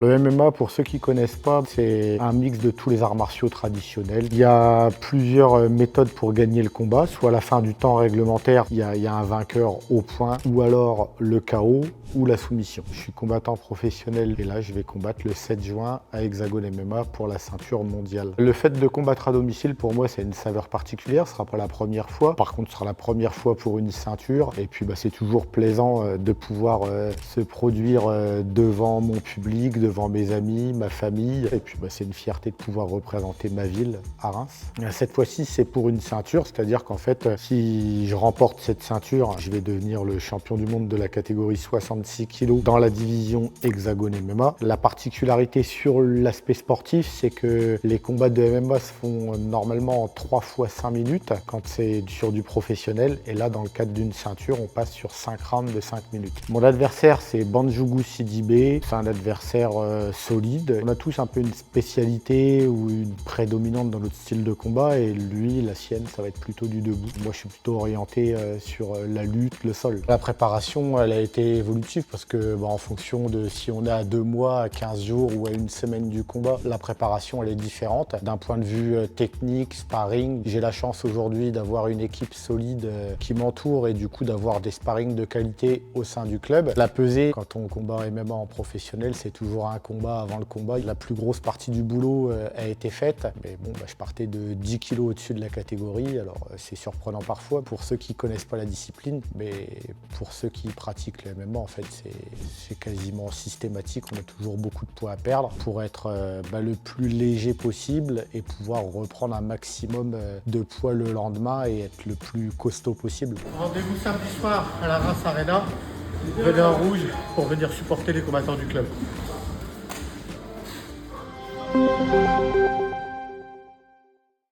Le MMA, pour ceux qui ne connaissent pas, c'est un mix de tous les arts martiaux traditionnels. Il y a plusieurs méthodes pour gagner le combat. Soit à la fin du temps réglementaire, il y a un vainqueur au point, ou alors le KO ou la soumission. Je suis combattant professionnel et là, je vais combattre le 7 juin à Hexagone MMA pour la ceinture mondiale. Le fait de combattre à domicile, pour moi, c'est une saveur particulière. Ce ne sera pas la première fois. Par contre, ce sera la première fois pour une ceinture. Et puis, c'est toujours plaisant de pouvoir se produire devant mon public, devant mes amis, ma famille. Et puis c'est une fierté de pouvoir représenter ma ville à Reims. Cette fois-ci, c'est pour une ceinture, c'est-à-dire qu'en fait, si je remporte cette ceinture, je vais devenir le champion du monde de la catégorie 66 kg dans la division Hexagone MMA. La particularité sur l'aspect sportif, c'est que les combats de MMA se font normalement en 3 fois 5 minutes quand c'est sur du professionnel. Et là, dans le cadre d'une ceinture, on passe sur 5 rounds de 5 minutes. Mon adversaire, c'est Banjougou Sidibé. C'est un adversaire solide. On a tous un peu une spécialité ou une prédominante dans notre style de combat et lui, la sienne, ça va être plutôt du debout. Moi, je suis plutôt orienté sur la lutte, le sol. La préparation, elle a été évolutive parce que en fonction de si on est à 2 mois, à 15 jours ou à une semaine du combat, la préparation, elle est différente. D'un point de vue technique, sparring, j'ai la chance aujourd'hui d'avoir une équipe solide qui m'entoure et du coup d'avoir des sparring de qualité au sein du club. La pesée, quand on combat MMA en professionnel, c'est toujours un combat avant le combat. La plus grosse partie du boulot a été faite. Mais je partais de 10 kg au-dessus de la catégorie. Alors c'est surprenant parfois pour ceux qui ne connaissent pas la discipline. Mais pour ceux qui pratiquent le MMA, en fait, c'est quasiment systématique. On a toujours beaucoup de poids à perdre pour être le plus léger possible et pouvoir reprendre un maximum de poids le lendemain et être le plus costaud possible. Rendez-vous samedi soir à la Reims Arena. Venez en rouge pour venir supporter les combattants du club.